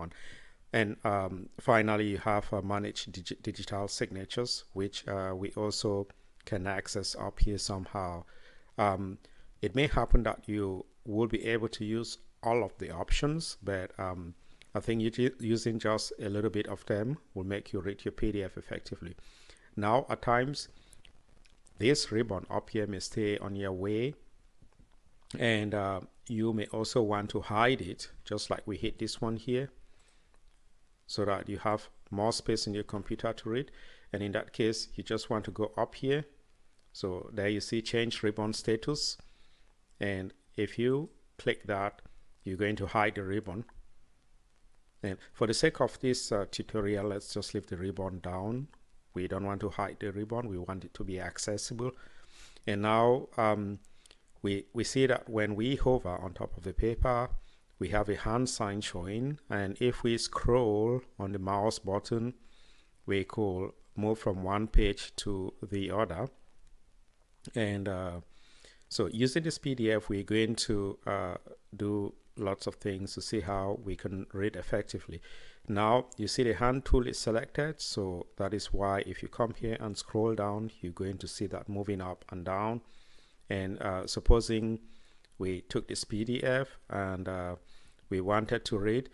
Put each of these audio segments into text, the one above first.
on. And finally, you have manage digital signatures, which we also can access up here somehow. It may happen that you will be able to use all of the options, but I think using just a little bit of them will make you read your PDF effectively. Now, at times, this ribbon up here may stay on your way, and you may also want to hide it, just like we hit this one here, so that you have more space in your computer to read. And in that case, you just want to go up here. So there you see change ribbon status, and if you click that, you're going to hide the ribbon. And for the sake of this tutorial, let's just leave the ribbon down. We don't want to hide the ribbon, we want it to be accessible. And now we see that when we hover on top of the paper, we have a hand sign showing, and if we scroll on the mouse button, we could move from one page to the other. And so using this PDF, we're going to do lots of things to see how we can read effectively. Now you see the hand tool is selected, so that is why if you come here and scroll down, you're going to see that moving up and down. And supposing we took this PDF and we wanted to read,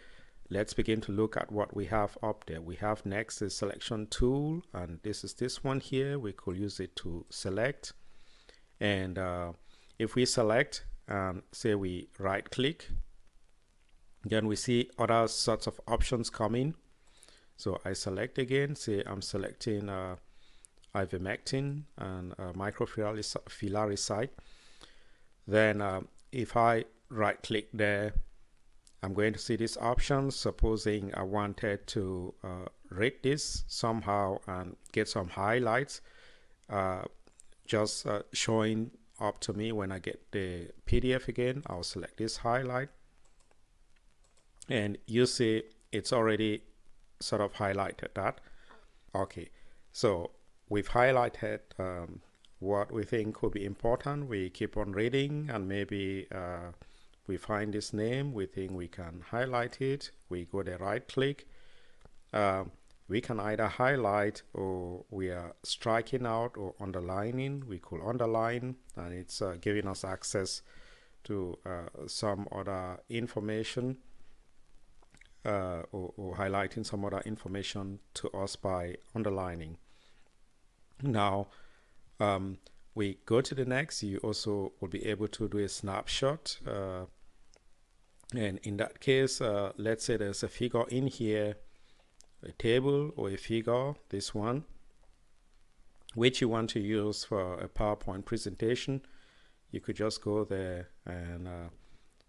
let's begin to look at what we have up there. We have next the selection tool, and this is this one here. We could use it to select. And if we select and say we right click, then we see other sorts of options coming. So I select again, say I'm selecting ivermectin and microfilariaceae. Then if I right click there, I'm going to see these options. Supposing I wanted to read this somehow and get some highlights, just showing up to me when I get the PDF again, I'll select this highlight, and you see it's already sort of highlighted that. Okay, so we've highlighted what we think could be important. We keep on reading, and maybe we find this name, we think we can highlight it. We go to right click. We can either highlight, or we are striking out or underlining. We could underline, and it's giving us access to some other information, or highlighting some other information to us by underlining. Now we go to the next. You also will be able to do a snapshot, and in that case, let's say there's a figure in here, a table or a figure, this one, which you want to use for a PowerPoint presentation. You could just go there and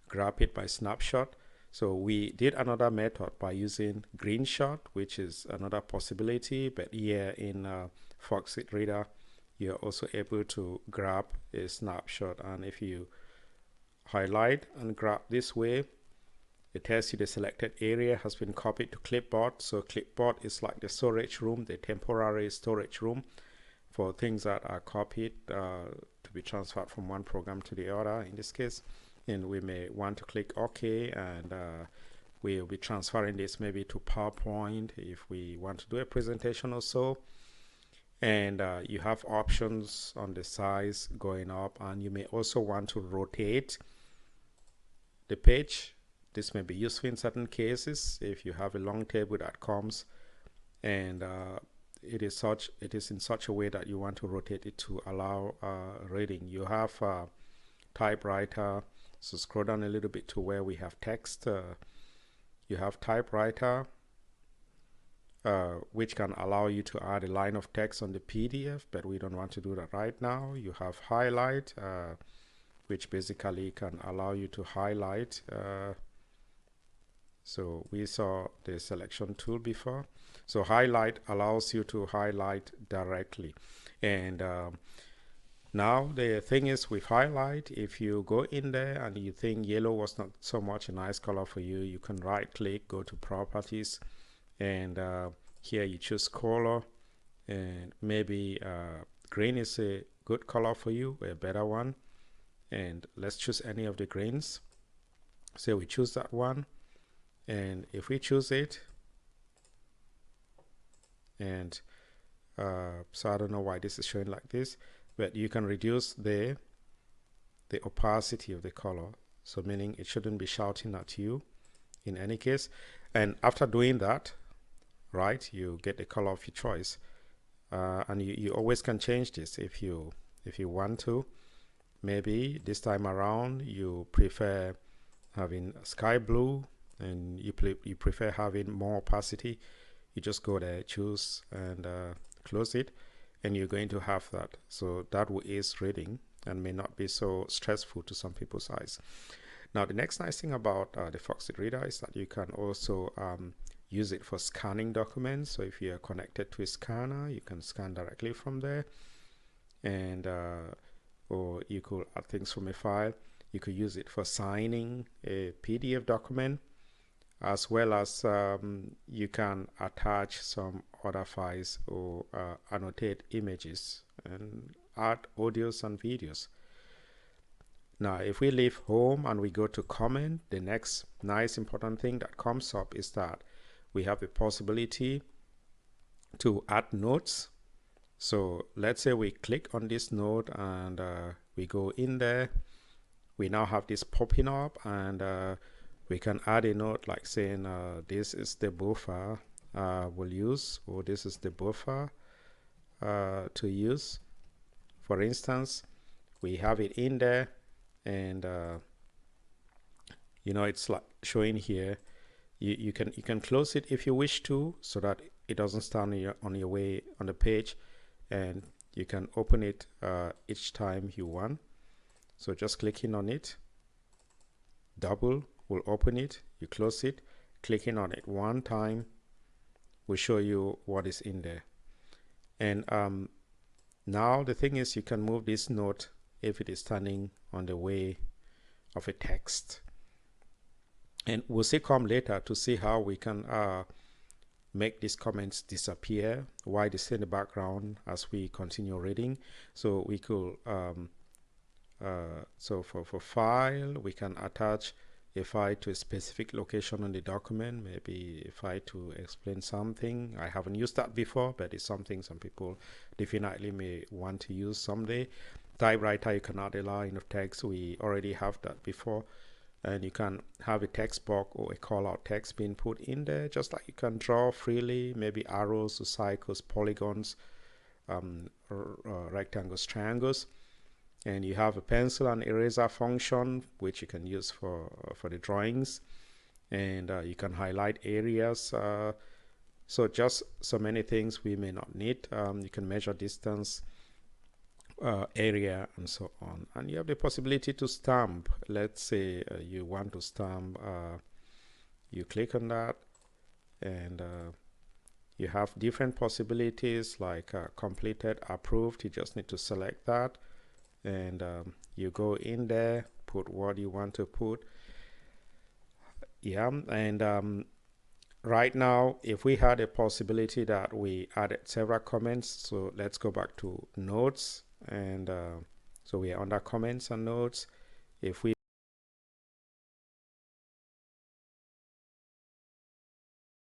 grab it by snapshot. So we did another method by using green shot, which is another possibility, but here in Foxit Reader, you're also able to grab a snapshot. And if you highlight and grab this way, it tells you the selected area has been copied to clipboard. So clipboard is like the storage room, the temporary storage room for things that are copied to be transferred from one program to the other in this case. And we may want to click OK, and we'll be transferring this maybe to PowerPoint if we want to do a presentation or so. And you have options on the size going up, and you may also want to rotate the page. This may be useful in certain cases if you have a long table that comes and it is in such a way that you want to rotate it to allow reading. You have typewriter, so scroll down a little bit to where we have text. You have typewriter, which can allow you to add a line of text on the PDF, but we don't want to do that right now. You have highlight, which basically can allow you to highlight. So we saw the selection tool before. So highlight allows you to highlight directly. And now the thing is with highlight, if you go in there and you think yellow was not so much a nice color for you, you can right click, go to properties, and here you choose color, and maybe green is a good color for you, a better one, and let's choose any of the greens. So we choose that one, And if we choose it, and so I don't know why this is showing like this, but you can reduce the opacity of the color, so meaning it shouldn't be shouting at you in any case. And after doing that, right, you get the color of your choice, and you always can change this if you want to. Maybe this time around you prefer having sky blue, and you prefer having more opacity. You just go there, choose, and close it, and you're going to have that. So that will ease reading and may not be so stressful to some people's eyes. Now, the next nice thing about the Foxit reader is that you can also use it for scanning documents. So if you're connected to a scanner, you can scan directly from there, and or you could add things from a file. You could use it for signing a PDF document, as well as you can attach some other files or annotate images and add audios and videos. Now, if we leave home and we go to comment, the next nice important thing that comes up is that we have the possibility to add notes. So let's say we click on this note and we go in there. We now have this popping up, and we can add a note like saying this is the buffer we'll use, or this is the buffer to use. For instance, we have it in there, and you know, it's like showing here. You can close it if you wish to, so that it doesn't stand on your way on the page, and you can open it each time you want. So just clicking on it, double will open it. You close it. Clicking on it one time will show you what is in there. And now the thing is, you can move this note if it is standing on the way of a text. And we'll see come later to see how we can make these comments disappear while they stay in the background as we continue reading. So we could so for file, we can attach a file to a specific location on the document, maybe a file to explain something. I haven't used that before, but it's something some people definitely may want to use someday. Typewriter, you can add a line of text. We already have that before. And you can have a text box or a call out text being put in there, just like you can draw freely, maybe arrows or cycles, polygons, rectangles, triangles. And you have a pencil and eraser function, which you can use for the drawings, and you can highlight areas. So just so many things we may not need. You can measure distance, area, and so on. And you have the possibility to stamp. Let's say you want to stamp, you click on that, and you have different possibilities like completed, approved. You just need to select that, and you go in there, put what you want to put. Yeah, and right now, if we had a possibility that we added several comments, so let's go back to notes, and so we are under comments and notes. If we